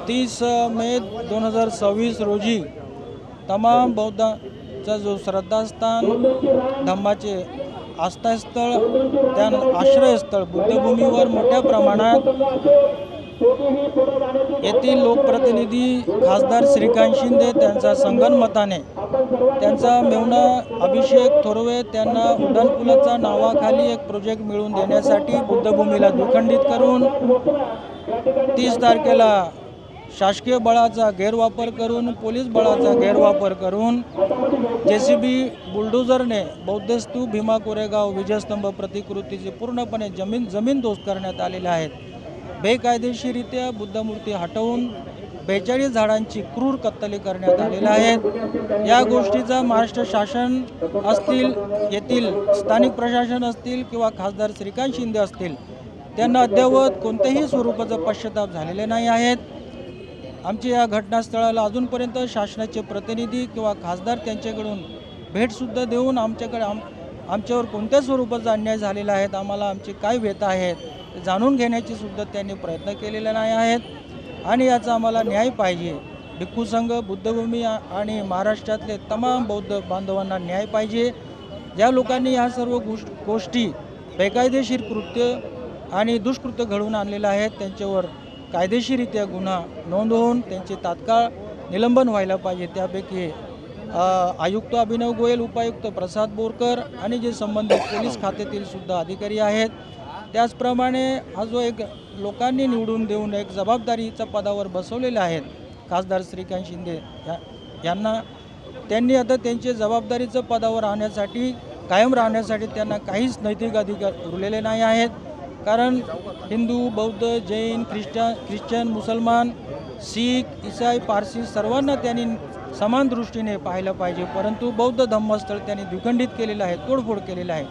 30 मे 2026 रोजी तमाम बौद्धांचा जो श्रद्धास्थान धम्माचे आस्थास्थळ त्या आश्रयस्थळ बुद्धभूमीवर मोठ्या प्रमाणात येथील लोकप्रतिनिधी खासदार श्रीकांत शिंदे त्यांचा संगनमताने त्यांचा मेहुणा अभिषेक थोरवे त्यांना उड्डाणपुलाच्या नावाखाली एक प्रोजेक्ट मिळवून देण्यासाठी बुद्धभूमीला दुखंडित करून 30 तारखेला शासकीय बळाचा गैरवापर करून पोलीस बळाचा गैरवापर करून JCB बुलडोझरने बौद्धस्तूप भीमा कोरेगाव विजयस्तंभ प्रतिकृतीचे पूर्णपणे जमीनदोस्त करण्यात आलेले आहेत। बेकायदेशीरित्या बुद्धमूर्ती हटवून 42 झाडांची क्रूर कत्तली करण्यात आलेल्या आहेत। या गोष्टीचा महाराष्ट्र शासन असतील, येथील स्थानिक प्रशासन असतील किंवा खासदार श्रीकांत शिंदे असतील, त्यांना अद्यावत कोणत्याही स्वरूपाचा पश्चाताप झालेले नाही आहेत। आमच्या या घटनास्थळाला अजूनपर्यंत शासनाचे प्रतिनिधी किंवा खासदार त्यांच्याकडून भेटसुद्धा देऊन आमच्यावर कोणत्या स्वरूपाचा अन्याय झालेला आहे, आम्हाला आमची काय व्यथा आहेत जाणून घेण्याची सुद्धा त्यांनी प्रयत्न केलेले नाही आहेत आणि याचा आम्हाला न्याय पाहिजे। भिक्खू संघ, बुद्धभूमी आणि महाराष्ट्रातले तमाम बौद्ध बांधवांना न्याय पाहिजे। ज्या लोकांनी ह्या सर्व गोष्टी बेकायदेशीर कृत्य आणि दुष्कृत्य घडवून आणलेले आहेत, त्यांच्यावर कायदेशीररित्या गुन्हा नोंद होऊन त्यांचे तात्काळ निलंबन व्हायला पाहिजे। त्यापैकी आयुक्त अभिनव गोयल, उपायुक्त प्रसाद बोरकर आणि जे संबंधित पोलीस खात्यातील सुद्धा अधिकारी आहेत, त्याचप्रमाणे हा जो एक लोकांनी निवडून देऊन एक जबाबदारीच्या पदावर बसवलेले आहेत खासदार श्रीकांत शिंदे यांना, त्यांनी आता त्यांचे जबाबदारीच्या पदावर राहण्यासाठी कायम राहण्यासाठी त्यांना काहीच नैतिक अधिकार उरलेले नाही आहेत। कारण हिंदू, बौद्ध, जैन, ख्रिश्चन, मुसलमान, शीख, ईसाई, पारसी सर्वांना त्यांनी समान दृष्टीने पाहिलं पाहिजे, परंतु बौद्ध धम्मस्थळ त्यांनी द्विखंडित केलेलं आहे, तोडफोड केलेलं आहे।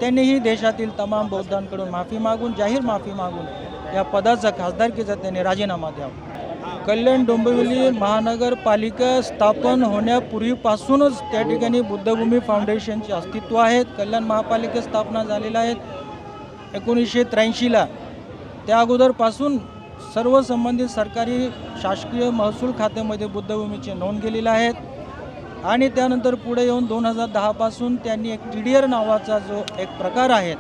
त्यांनीही देशातील तमाम बौद्धांकडून माफी मागून, जाहीर माफी मागून या पदाचा, खासदारकीचा त्यांनी राजीनामा द्यावा। कल्याण डोंबिवली महानगरपालिका स्थापन होण्यापूर्वीपासूनच त्या ठिकाणी बुद्धभूमी फाउंडेशनचे अस्तित्व आहे। कल्याण महापालिका स्थापना झालेला आहे 1983ला। त्या अगोदरपासून सर्व संबंधित सरकारी शासकीय महसूल खात्यामध्ये बुद्धभूमीची नोंद केलेली आहेत आणि त्यानंतर पुढे येऊन 2010 पासून त्यांनी एक TDR नावाचा जो एक प्रकार आहे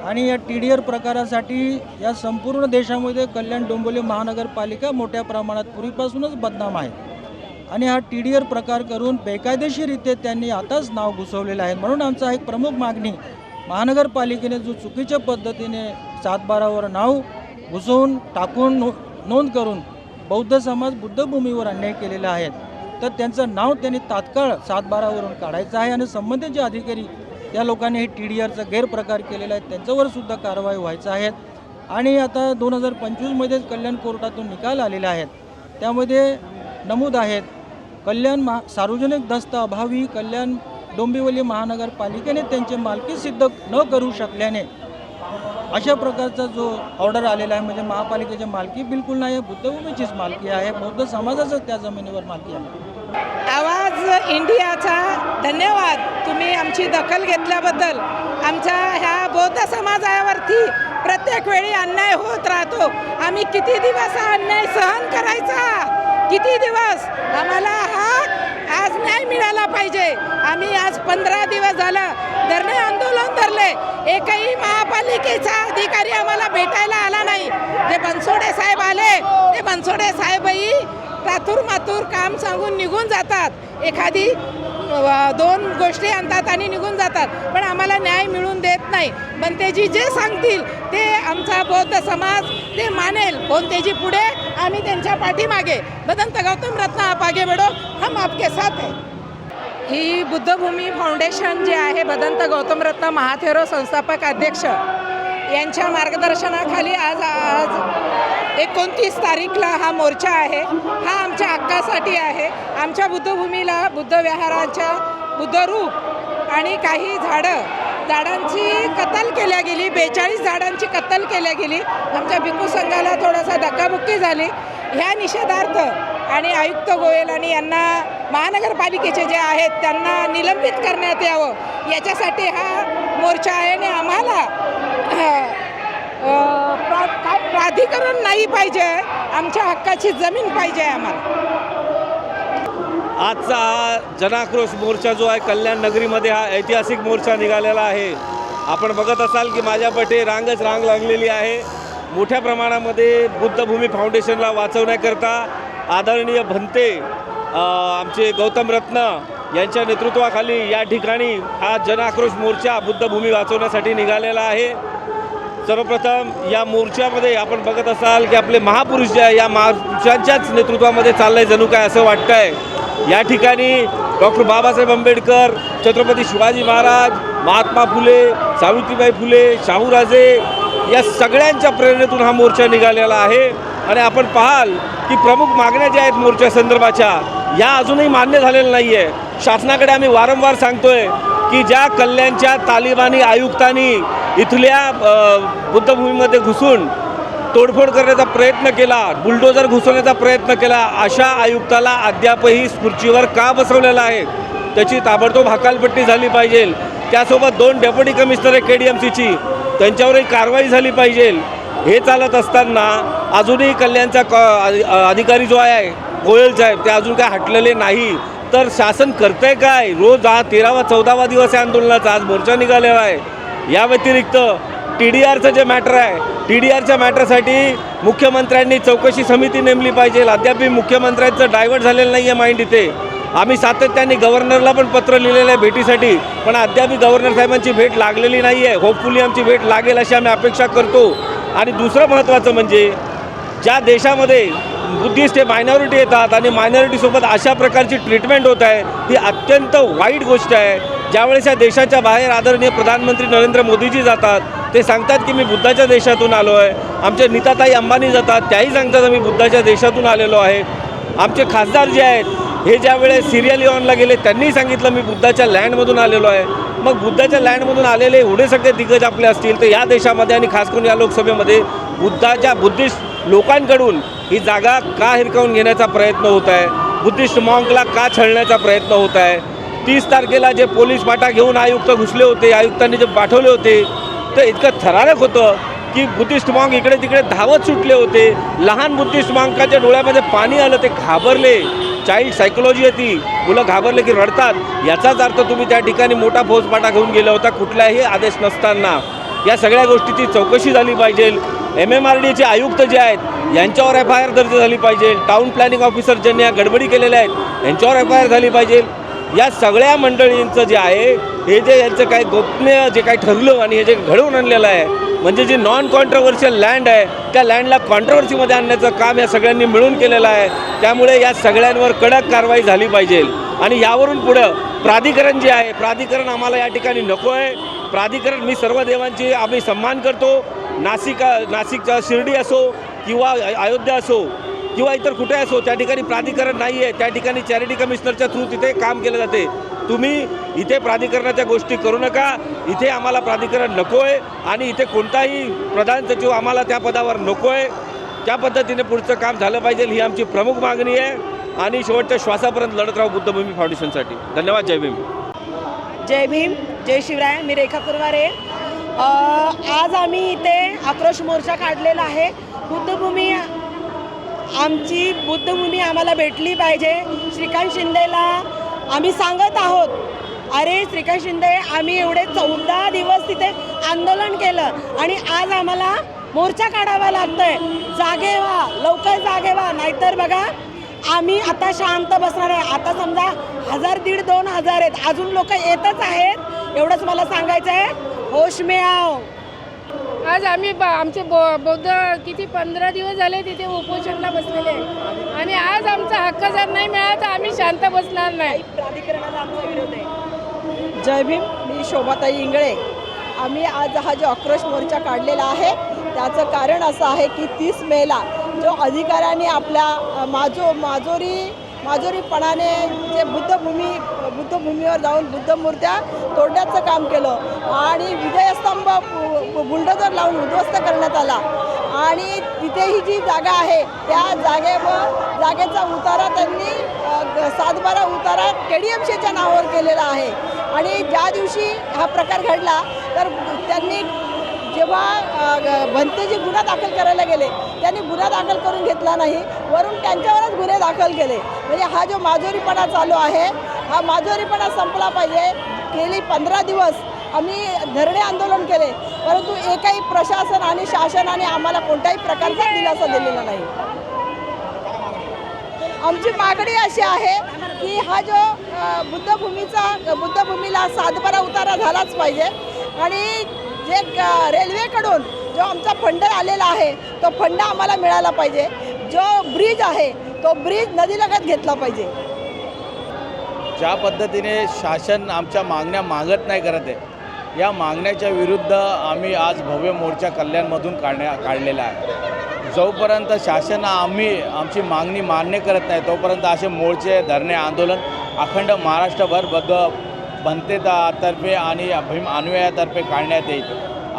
आणि या TDR प्रकारासाठी या संपूर्ण देशामध्ये कल्याण डोंबिवली महानगरपालिका मोठ्या प्रमाणात पूर्वीपासूनच बदनाम आहे आणि हा TDR प्रकार करून बेकायदेशीररित्या त्यांनी आताच नाव घुसवलेलं आहे। म्हणून आमचा एक प्रमुख मागणी, महानगरपालिकेने जो चुकीच्या पद्धतीने 7/12वर नाव घुसवून टाकून नोंद करून बौद्ध समाज बुद्धभूमीवर अन्याय केलेला आहे, तर त्यांचं नाव त्यांनी तात्काळ 7/12वरून काढायचं आहे आणि संबंधित जे अधिकारी त्या लोकांनी हे TDRचा गैरप्रकार केलेला आहे त्यांच्यावर सुद्धा कारवाई व्हायचं आहे। आणि आता 2025मध्ये कल्याण कोर्टातून निकाल आलेले आहेत, त्यामध्ये नमूद आहेत कल्याण सार्वजनिक दस्त अभावी कल्याण डोंबिवली महानगरपालिकेने त्यांची मालकी सिद्ध न करू शकल्याने अशा प्रकारचा जो ऑर्डर आलेला आहे, म्हणजे महापालिकेची मालकी बिलकुल नाही आहे, बुद्धभूमीचीच मालकी आहे, बौद्ध समाजाचंच त्या जमिनीवर मालकी आहे। आवाज इंडियाचा धन्यवाद, तुम्ही आमची दखल घेतल्याबद्दल। आमच्या ह्या बौद्ध समाजावरती प्रत्येक वेळी अन्याय होत राहतो। आम्ही किती दिवस हा अन्याय सहन करायचा, किती दिवस? आम्हाला हा आज न्याय मिळाला पाहिजे। आम्ही आज 15 दिवस झालं धरणे आंदोलन धरले, एकही महापालिकेचा अधिकारी आम्हाला भेटायला आला नाही। जे बनसोडे साहेब आले, ते बनसोडे साहेबही तातूर मातूर काम सांगून निघून जातात, एखादी 2 गोष्टी आणतात आणि निघून जातात, पण आम्हाला न्याय मिळून देत नाही। बनतेजी जे सांगतील ते आमचा बौद्ध समाज ते मानेल, बनतेजी पुढे आम्ही त्यांच्या पाठीमागे। बदंत गौतम रत्न आप आगे बढ़ो, हम आपके साथ है। ही बुद्धभूमी फाउंडेशन जे आहे, बदंत गौतम रत्न महाथेरो संस्थापक अध्यक्ष यांच्या मार्गदर्शनाखाली आज 29 तारीखला हा मोर्चा आहे। हा आमच्या हक्कासाठी आहे। आमच्या बुद्धभूमीला बुद्ध विहाराच्या बुद्धरूप आणि काही झाडांची कत्तल केल्या गेली, 42 झाडांची कत्तल केल्या गेली। आमच्या भिक्खू संघाला थोडासा धक्काबुक्की झाली। ह्या निषेधार्थ आणि आयुक्त गोयल आणि यांना महानगरपालिकेचे जे आहेत त्यांना निलंबित करण्यात यावं, याच्यासाठी हा मोर्चा आहे। आणि आम्हाला काय प्राधिकरण नाही पाहिजे, आमच्या हक्काची जमीन पाहिजे आम्हाला. आजचा हा जनाक्रोश मोर्चा जो आहे कल्याण नगरीमध्ये हा ऐतिहासिक मोर्चा निघालेला आहे. आपण बघत असाल की माझ्या पाठी रांगच रांग लागलेली आहे. मोठ्या प्रमाणामध्ये बुद्धभूमी फाउंडेशनला वाचवण्याकरता आदरणीय भंते आमचे गौतम रत्न यांच्या नेतृत्वाखाली या ठिकाणी हा जनाक्रोश मोर्चा बुद्धभूमी वाचवण्यासाठी निघालेला आहे. सर्वप्रथम या मोर्चामध्ये आपण बघत असाल की आपले महापुरुष जे आहे या महापुरुषांच्याच नेतृत्वामध्ये चाललंय जणू काय असं वाटतंय. या ठिकाणी डॉक्टर बाबासाहेब आंबेडकर, छत्रपती शिवाजी महाराज, महात्मा फुले, सावित्रीबाई फुले, शाहूराजे या सगळ्यांच्या प्रेरणेतून हा मोर्चा निघालेला आहे. आणि आपण पाहाल की प्रमुख मागण्या ज्या आहेत मोर्चा संदर्भाच्या या अजूनही मान्य झालेल्या नाही आहे. शासनाकडे आम्ही वारंवार सांगतोय की ज्या कल्याणच्या तालिबानी आयुक्तांनी इथल्या बुद्धभूमीमध्ये घुसून तोडफोड करण्याचा प्रयत्न केला, बुलडोजर घुसवण्याचा प्रयत्न केला, अशा आयुक्ताला अद्यापही खुर्चीवर का बसवलेलं आहे त्याची ताबडतोब हकालपट्टी झाली पाहिजे. त्यासोबत 2 डेप्युटी कमिशनर आहे KDMCची, त्यांच्यावरही कारवाई झाली पाहिजे. हे चालत असताना अजूनही कल्याणचा अधिकारी जो आहे गोयल साहेब ते अजून काय हटलेले नाही. तर शासन करतंय काय? रोज हा 13वा-14वा दिवस आहे आंदोलनाचा, आज मोर्चा निघालेला आहे. या व्यतिरिक्त TDRचं जे मॅटर आहे, TDRच्या मॅटरसाठी मुख्यमंत्र्यांनी चौकशी समिती नेमली पाहिजे. अद्यापही मुख्यमंत्र्यांचं डायव्हर्ट झालेलं नाही आहे माइंड इथे. आम्ही सातत्याने गव्हर्नरला पण पत्र लिहिलेलं आहे भेटीसाठी, पण अद्यापही गव्हर्नर साहेबांची भेट लागलेली नाही आहे. होपफुली आमची भेट लागेल अशी आम्ही अपेक्षा करतो. आणि दुसरं महत्त्वाचं म्हणजे ज्या देशामध्ये बुद्धिस्ट हे मायनॉरिटी येतात आणि मायनॉरिटीसोबत अशा प्रकारची ट्रीटमेंट होत आहे ही अत्यंत वाईट गोष्ट आहे. ज्यावेळेस या देशाच्या बाहेर आदरणीय प्रधानमंत्री नरेंद्र मोदीजी जातात, ते सांगतात की मी बुद्धाच्या देशातून आलो आहे. आमचे नीताताई अंबानी जातात, त्याही सांगतात आम्ही बुद्धाच्या देशातून आलेलो आहे. आमचे खासदार जे आहेत हे ज्या वेळेस सिरिया लिओनला गेले त्यांनी सांगितलं मी बुद्धाच्या लँडमधून आलेलो आहे. मग बुद्धाच्या लँडमधून आलेले एवढे सगळे दिग्गज आपले असतील तर या देशामध्ये आणि खास करून या लोकसभेमध्ये बुद्धिस्ट लोकांकडून ही जागा का हिरकावून घेण्याचा प्रयत्न होत आहे, बुद्धिस्ट मॉंकला का छळण्याचा प्रयत्न होत आहे. 30 तारखेला जे पोलीस बाटा घेऊन आयुक्त घुसले होते, आयुक्तांनी जे पाठवले होते तर इतकं थरारक होतं की बुद्धिस्ट मॉंक इकडे तिकडे धावत सुटले होते. लहान बुद्धिस्ट मॉंकाच्या डोळ्यामध्ये पाणी आलं, ते घाबरले. चाइल्ड सायकोलॉजी आहे ती, मुलं घाबरले की रडतात. याचाच अर्थ तुम्ही त्या ठिकाणी मोठा फौजफाटा घेऊन गेला होता कुठलाही आदेश नसताना. या सगळ्या गोष्टीची चौकशी झाली पाहिजे. MMRDचे आयुक्त जे आहेत यांच्यावर FIR दर्ज झाली पाहिजे. टाउन प्लॅनिंग ऑफिसर ज्यांनी या गडबडी केलेल्या आहेत यांच्यावर FIR झाली पाहिजे. या सगळ्या मंडळींचं जे आहे हे जे यांचं काय गोपनीय जे काही ठरलं आणि हे जे घडवून आणलेलं आहे म्हणजे जी नॉन कॉन्ट्रोवर्शियल लँड आहे त्या लँडला कॉन्ट्रोवर्सीमध्ये आणण्याचं काम या सगळ्यांनी मिळून केलेलं आहे. त्यामुळे या सगळ्यांवर कडक कारवाई झाली पाहिजे. आणि यावरून पुढं प्राधिकरण जे आहे, प्राधिकरण आम्हाला या ठिकाणी नको आहे. प्राधिकरण, मी सर्व देवांची आम्ही सन्मान करतो. नाशिकचा शिर्डी असो किंवा अयोध्या असो किंवा इतर कुठे असो त्या ठिकाणी प्राधिकरण नाही आहे. त्या ठिकाणी चॅरिटी कमिशनरच्या थ्रू तिथे काम केलं जाते. तुम्ही इथे प्राधिकरणाच्या गोष्टी करू नका. इथे आम्हाला प्राधिकरण नको आहे आणि इथे कोणताही प्रधान सचिव आम्हाला त्या पदावर नको आहे. त्या पद्धतीने पुढचं काम झालं पाहिजे ही आमची प्रमुख मागणी आहे. आणि शेवटच्या श्वासापर्यंत लढत राहू बुद्धभूमी फाउंडेशनसाठी. धन्यवाद. जय भीम. जय भीम, जय शिवराय. मी रेखा कुरवारे. आज आम्ही इथे आक्रोश मोर्चा काढलेला आहे. आमची बुद्धभूमी आम्हाला भेटली पाहिजे. श्रीकांत शिंदेला आम्ही सांगत आहोत, अरे श्रीकांत शिंदे, आम्ही एवढे 14 दिवस तिथे आंदोलन केलं आणि आज आम्हाला मोर्चा काढावा लागतोय. जागे व्हा, लवकर जागे व्हा, नाहीतर बघा आम्ही आता शांत बसणार आहे. आता समजा 1000, 1,500, 2,000 आहेत, अजून लोक येतच आहेत. एवढंच मला सांगायचं आहे. होश में आओ. आज आम्ही आमचे बौद्ध किती 15 दिवस झाले तिथे उपोषणला बसलेले आहे आणि आज आमचा हक्क जर नाही मिळाला तर आम्ही शांत बसणार नाही. प्राधिकरणाला आमचा विरोध आहे. जय भीम. मी शोभाताई इंगळे. आम्ही आज हा जो आक्रोश मोर्चा काढलेला आहे त्याचं कारण असं आहे की 30 मेला जो अधिकाऱ्यांनी आपल्या माजोरीपणाने जे बुद्धभूमीवर जाऊन बुद्धमूर्त्या तोडण्याचं काम केलं आणि विजयस्तंभ बुलडोजर लावून उद्ध्वस्त करण्यात आला. आणि तिथेही जी जागा आहे त्या जागेचा उतारा त्यांनी 7/12 उतारा KDMCच्या नावावर केलेला आहे. आणि ज्या दिवशी हा प्रकार घडला तर त्यांनी जेव्हा भंतेजी गुन्हा दाखल करायला गेले त्यांनी गुन्हा दाखल करून घेतला नाही, वरून त्यांच्यावरच गुन्हे दाखल केले. म्हणजे हा जो माजोरीपणा चालू आहे हा माजोरीपणा संपला पाहिजे. गेली 15 दिवस आम्ही धरणे आंदोलन केले, परंतु एकही प्रशासन आणि शासनाने आम्हाला कोणत्याही प्रकारचा दिलासा दिलेला नाही. आमची मागणी अशी आहे की हा जो बुद्धभूमीला 7/12 उतारा झालाच पाहिजे आणि जे रेल्वेकडून जो आमचा फंड आलेला आहे तो फंड आम्हाला मिळाला पाहिजे. जो ब्रिज आहे तो ब्रिज नदीलगत घेतला पाहिजे. ज्या पद्धतीने शासन आमच्या मागण्या मागत नाही करत आहे, या मागण्याच्या विरुद्ध आम्ही आज भव्य मोर्चा कल्याणमधून काढलेला आहे. जोपर्यंत शासन आमची मागणी मान्य करत नाही तोपर्यंत असे मोर्चे, धरणे, आंदोलन अखंड महाराष्ट्रभर बनतेतर्फे आणि भीम अनुयायातर्फे काढण्यात येईल.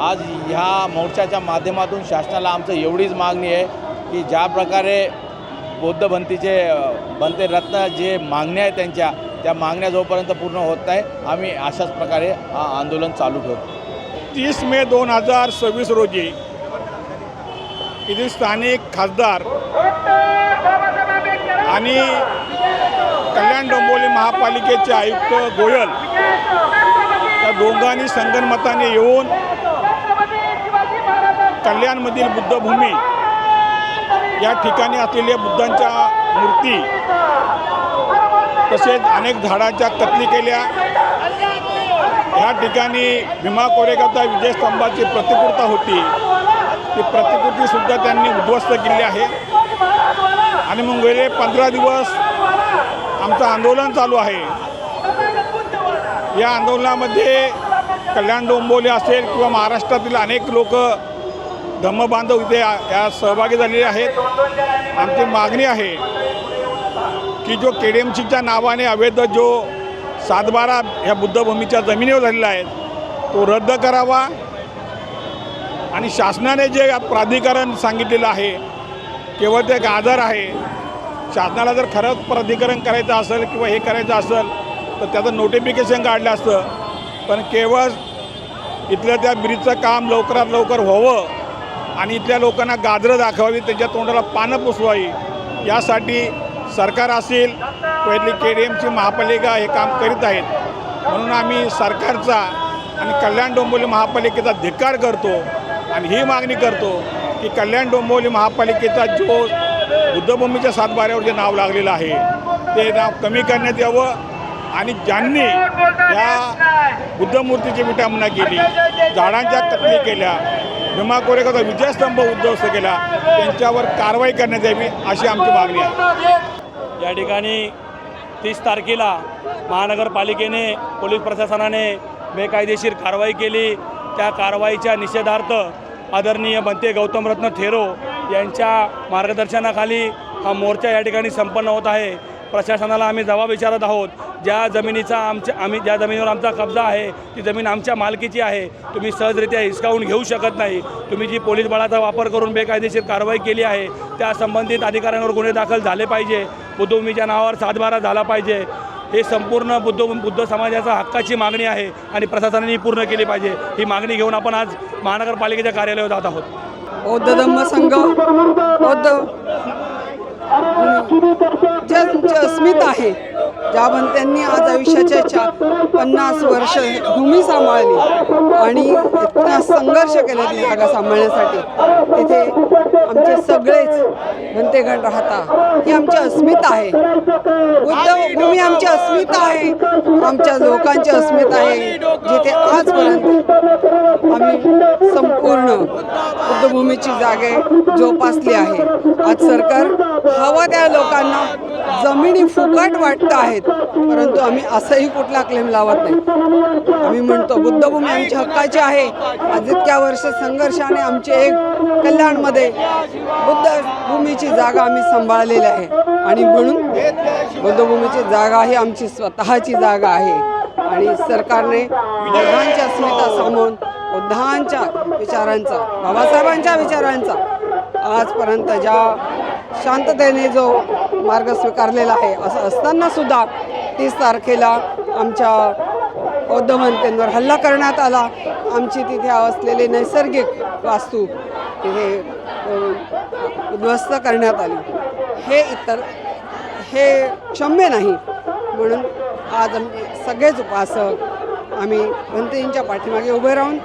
आज ह्या मोर्चाच्या माध्यमातून शासनाला आमचं एवढीच मागणी आहे की ज्या प्रकारे बौद्ध बनते रत्न जे मागण्या आहेत त्या मागण्या जोपर्यंत पूर्ण होत नाही आम्ही अशाच प्रकारे आंदोलन चालू ठेवतो. 30 मे 2026 रोजी येथील स्थानिक खासदार आणि कल्याण डोंबिवली महापालिकेचे आयुक्त गोयल या दोघांनी संगनमताने येऊन कल्याणमधील बुद्धभूमी या ठिकाणी असलेल्या बुद्धांच्या मूर्ती तसेच अनेक झाडांच्या कत्तली केल्या. ह्या ठिकाणी भीमा कोरेगावचा विजयस्तंभाची प्रतिकृती होती, ती प्रतिकृतीसुद्धा त्यांनी उद्ध्वस्त केली आहे. आणि मग गेले 15 दिवस आमचं आंदोलन चालू आहे. या आंदोलनामध्ये कल्याण डोंबिवली असेल किंवा महाराष्ट्रातील अनेक लोक धम्मबांधव इथे या सहभागी झालेले आहेत. आमची मागणी आहे की जो KDMCच्या नावाने अवैध जो 7/12 ह्या बुद्धभूमीच्या जमिनीवर झालेला आहे तो रद्द करावा आणि शासनाने जे प्राधिकरण सांगितलेलं आहे केवळ ते एक आधार आहे. शासनाला जर खरंच प्राधिकरण करायचं असेल किंवा हे करायचं असेल तर त्याचं नोटिफिकेशन काढलं असतं, पण केवळ इथलं त्या ब्रिजचं काम लवकरात लवकर व्हावं आणि इथल्या लोकांना गाजरं दाखवावी, त्यांच्या तोंडाला पानं पुसवावी यासाठी सरकार असेल किंवा इथली KDMC महापालिका हे काम करीत आहेत. म्हणून आम्ही सरकारचा आणि कल्याण डोंबिवली महापालिकेचा धिक्कार करतो आणि ही मागणी करतो की कल्याण डोंबिवली महापालिकेचा जो बुद्धभूमीच्या 7/12वर जे नाव लागलेलं आहे ते नाव कमी करण्यात यावं आणि ज्यांनी या बुद्धमूर्तीची विटंबना केली, झाडांच्या कत्तली केल्या, भीमा कोरेगावचा विजयस्तंभ उद्ध्वस्त केला त्यांच्यावर कारवाई करण्यात यावी अशी आमची मागणी आहे. या ठिकाणी 30 तारखेला महानगरपालिकेने पोलीस प्रशासनाने बेकायदेशीर कारवाई केली. त्या कारवाईच्या निषेधार्थ आदरणीय बनते गौतमरत्न थेरो यांच्या मार्गदर्शनाखाली हा मोर्चा या ठिकाणी संपन्न होत आहे. प्रशासनाला आम्ही जबाब विचारत आहोत. ज्या जमिनीवर आमचा कब्जा आहे ती जमीन आमच्या मालकीची आहे. तुम्ही सहजरित्या हिसकावून घेऊ शकत नाही. तुम्ही जी पोलीस बळाचा वापर करून बेकायदेशीर कारवाई केली आहे त्या संबंधित अधिकाऱ्यांवर गुन्हे दाखल झाले पाहिजे. बुद्धभूमीच्या नावावर 7/12 झाला पाहिजे. हे संपूर्ण बुद्ध समाजाचा हक्काची मागणी आहे आणि प्रशासनाने पूर्ण केली पाहिजे. ही मागणी घेऊन आपण आज महानगरपालिकेच्या कार्यालयावर जात आहोत. बौद्ध धम्मसंघ बौद्ध ज्यांची अस्मिता आहे, ज्या बनत्यांनी आज आयुष्याच्या 50 वर्ष भूमी सांभाळली आणि इतका संघर्ष केला ती जागा सांभाळण्यासाठी. तिथे आमचे सगळेच बनतेगण राहता, ही आमची अस्मिता आहे. बुद्धभूमी आमची अस्मिता आहे, आमच्या लोकांची अस्मिता आहे. जिथे आजपर्यंत आम्ही संपूर्ण बुद्धभूमीची जागे जोपासली आहे. आज सरकार हवं त्या लोकांना जमिनी फुकट वाटत आहेत, परंतु आम्ही असंही कुठला क्लेम लावत नाही. आम्ही म्हणतो बुद्धभूमी आमची हक्काची आहे. आज इतक्या वर्ष संघर्षाने आमचे एक कल्याणमध्ये बुद्धभूमीची जागा आम्ही सांभाळलेली आहे आणि म्हणून बुद्धभूमीची जागा ही आमची स्वतःची जागा आहे. आणि सरकारने बुद्धांच्या अस्मिता सांभाळून बुद्धांच्या विचारांचा, बाबासाहेबांच्या विचारांचा आजपर्यंत ज्या शांततेने जो मार्ग स्वीकारलेला आहे, असं असतानासुद्धा 30 तारखेला आमच्या बौद्ध महंतांवर हल्ला करण्यात आला आमची तिथे असलेले नैसर्गिक वास्तू तिथे उद्ध्वस्त करण्यात आली, हे क्षम्य नाही. म्हणून आज आम्ही सगळेच उपासक आम्ही भंतेजींच्या पाठीमागे उभे राहून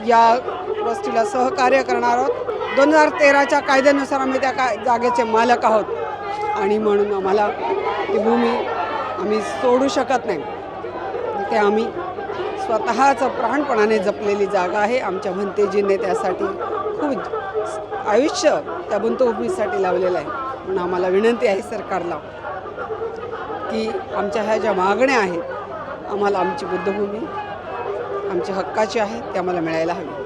या गोष्टीला सहकार्य करणार आहोत. 2013च्या कायद्यानुसार आम्ही त्या जागेचे मालक आहोत आणि म्हणून आम्हाला ती भूमी आम्ही सोडू शकत नाही. तिथे आम्ही स्वतःचं प्राणपणाने जपलेली जागा आहे. आमच्या भंतेजींनी त्यासाठी खूप आयुष्य त्या बुद्धभूमीसाठी लावलेलं आहे. म्हणून आम्हाला विनंती आहे सरकारला की आमच्या ह्या ज्या मागण्या आहेत, आम्हाला आमची बुद्धभूमी आमच्या हक्काची आहे, ती आम्हाला मिळायला हवी.